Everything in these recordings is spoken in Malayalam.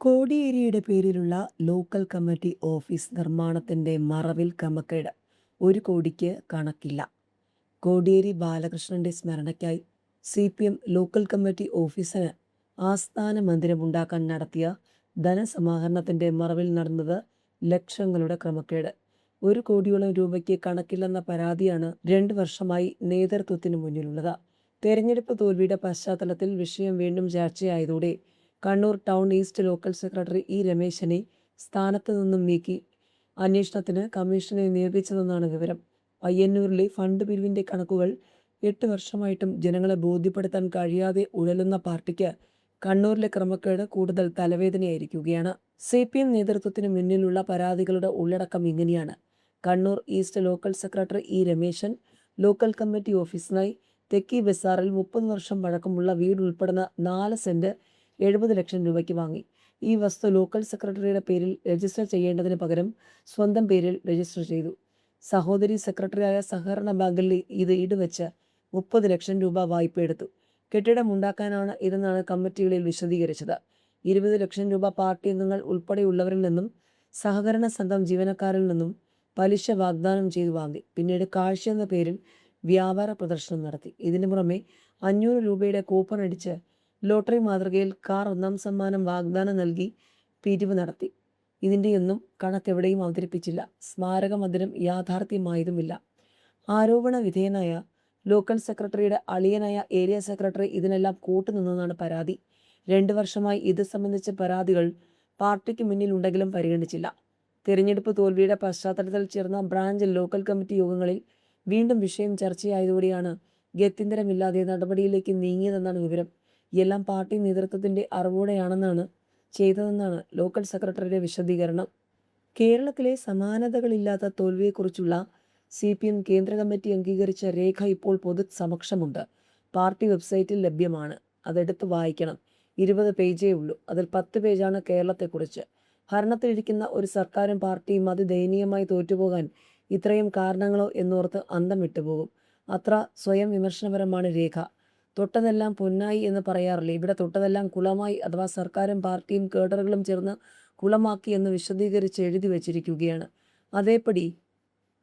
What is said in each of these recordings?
കോടിയേരിയുടെ പേരിലുള്ള ലോക്കൽ കമ്മിറ്റി ഓഫീസ് നിർമ്മാണത്തിന്റെ മറവിൽ ക്രമക്കേട്. 1 കോടിക്ക് കണക്കില്ല. കോടിയേരി ബാലകൃഷ്ണന്റെ സ്മരണയ്ക്കായി CPM ലോക്കൽ കമ്മിറ്റി ഓഫീസിന് ആസ്ഥാന മന്ദിരമുണ്ടാക്കാൻ നടത്തിയ ധനസമാഹരണത്തിന്റെ മറവിൽ നടന്നത് ലക്ഷങ്ങളുടെ ക്രമക്കേട്. 1 കോടിയോളം രൂപയ്ക്ക് കണക്കില്ലെന്ന പരാതിയാണ് 2 വർഷമായി നേതൃത്വത്തിന് മുന്നിലുള്ളത്. തെരഞ്ഞെടുപ്പ് തോൽവിയുടെ പശ്ചാത്തലത്തിൽ വിഷയം വീണ്ടും ചർച്ചയായതോടെ Kannur town east local secretary രമേശനെ സ്ഥാനത്ത് നിന്നും നീക്കി അന്വേഷണത്തിന് കമ്മീഷനെ നിയോഗിച്ചതെന്നാണ് വിവരം. പയ്യന്നൂരിലെ ഫണ്ട് പിരിവിന്റെ കണക്കുകൾ 8 വർഷമായിട്ടും ജനങ്ങളെ ബോധ്യപ്പെടുത്താൻ കഴിയാതെ ഉഴലുന്ന പാർട്ടിക്ക് കണ്ണൂരിലെ ക്രമക്കേട് കൂടുതൽ തലവേദനയായിരിക്കുകയാണ്. CPM നേതൃത്വത്തിന് മുന്നിലുള്ള പരാതികളുടെ ഉള്ളടക്കം ഇങ്ങനെയാണ്. Kannur east local secretary Rameshan local committee ഓഫീസിനായി തെക്കി ബസാറിൽ 30 വർഷം പഴക്കമുള്ള വീട് ഉൾപ്പെടുന്ന 4 സെന്റ് 70 ലക്ഷം രൂപയ്ക്ക് വാങ്ങി. ഈ വസ്തു ലോക്കൽ സെക്രട്ടറിയുടെ പേരിൽ രജിസ്റ്റർ ചെയ്യേണ്ടതിന് പകരം സ്വന്തം പേരിൽ രജിസ്റ്റർ ചെയ്തു. സഹോദരി സെക്രട്ടറിയായ സഹകരണ ബാങ്കിൽ ഇത് ഈടുവെച്ച് 30 ലക്ഷം രൂപ വായ്പ എടുത്തു. കെട്ടിടമുണ്ടാക്കാനാണ് ഇതെന്നാണ് കമ്മിറ്റികളിൽ വിശദീകരിച്ചത്. 20 ലക്ഷം രൂപ പാർട്ടി അംഗങ്ങൾ ഉൾപ്പെടെയുള്ളവരിൽ നിന്നും സഹകരണ സംഘം ജീവനക്കാരിൽ നിന്നും പലിശ വാഗ്ദാനം ചെയ്തു വാങ്ങി. പിന്നീട് കാഴ്ച എന്ന പേരിൽ വ്യാപാര പ്രദർശനം നടത്തി. ഇതിനു പുറമെ 500 രൂപയുടെ കൂപ്പൺ അടിച്ച് ലോട്ടറി മാതൃകയിൽ കാർ 1ാം സമ്മാനം വാഗ്ദാനം നൽകി പിരിവ് നടത്തി. ഇതിൻ്റെയൊന്നും കണക്കെവിടെയും അവതരിപ്പിച്ചില്ല. സ്മാരക മന്ദിരം യാഥാർത്ഥ്യമായതുമില്ല. ആരോപണ വിധേയനായ ലോക്കൽ സെക്രട്ടറിയുടെ അളിയനായ ഏരിയ സെക്രട്ടറി ഇതിനെല്ലാം കൂട്ടുനിന്നെന്നാണ് പരാതി. 2 വർഷമായി ഇത് സംബന്ധിച്ച പരാതികൾ പാർട്ടിക്ക് മുന്നിലുണ്ടെങ്കിലും പരിഗണിച്ചില്ല. തെരഞ്ഞെടുപ്പ് തോൽവിയുടെ പശ്ചാത്തലത്തിൽ ചേർന്ന ബ്രാഞ്ച് ലോക്കൽ കമ്മിറ്റി യോഗങ്ങളിൽ വീണ്ടും വിഷയം ചർച്ചയായതോടെയാണ് ഗത്യന്തരമില്ലാതെ നടപടിയിലേക്ക് നീങ്ങിയതെന്നാണ് വിവരം. എല്ലാം പാർട്ടി നേതൃത്വത്തിന്റെ അറിവോടെയാണെന്നാണ് ചെയ്തതെന്നാണ് ലോക്കൽ സെക്രട്ടറിയുടെ വിശദീകരണം. കേരളത്തിലെ സമാനതകളില്ലാത്ത തോൽവിയെക്കുറിച്ചുള്ള CPM കേന്ദ്ര കമ്മിറ്റി അംഗീകരിച്ച രേഖ ഇപ്പോൾ പൊതുസമക്ഷമുണ്ട്. പാർട്ടി വെബ്സൈറ്റിൽ ലഭ്യമാണ്. അതെടുത്ത് വായിക്കണം. 20 പേജേ ഉള്ളൂ. അതിൽ 10 പേജാണ് കേരളത്തെക്കുറിച്ച്. ഭരണത്തിലിരിക്കുന്ന ഒരു സർക്കാരും പാർട്ടിയും അതിദയനീയമായി തോറ്റുപോകാൻ ഇത്രയും കാരണങ്ങളോ എന്നോർത്ത് അന്തം വിട്ടുപോകും. അത്ര സ്വയം വിമർശനപരമാണ് രേഖ. തൊട്ടതെല്ലാം പൊന്നായി എന്ന് പറയാറില്ലേ? ഇവിടെ തൊട്ടതെല്ലാം കുളമായി, അഥവാ സർക്കാരും പാർട്ടിയും കേഡറുകളും ചേർന്ന് കുളമാക്കി എന്ന് വിശദീകരിച്ച് എഴുതി വച്ചിരിക്കുകയാണ്. അതേപടി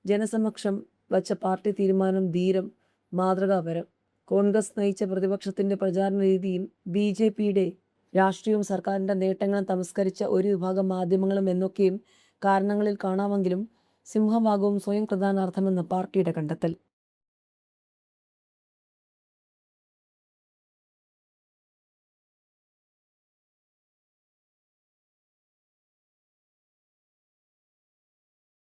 ജനസമക്ഷം വച്ച പാർട്ടി തീരുമാനം ധീരം, മാതൃകാപരം. കോൺഗ്രസ് നയിച്ച പ്രതിപക്ഷത്തിന്റെ പ്രചാരണ രീതിയും BJPയുടെ രാഷ്ട്രീയവും സർക്കാരിന്റെ നേട്ടങ്ങളും തമസ്കരിച്ച ഒരു വിഭാഗം മാധ്യമങ്ങളും എന്നൊക്കെയും കാരണങ്ങളിൽ കാണാമെങ്കിലും സിംഹഭാഗവും സ്വയം കൃതാനാർത്ഥമെന്ന് പാർട്ടിയുടെ കണ്ടെത്തൽ.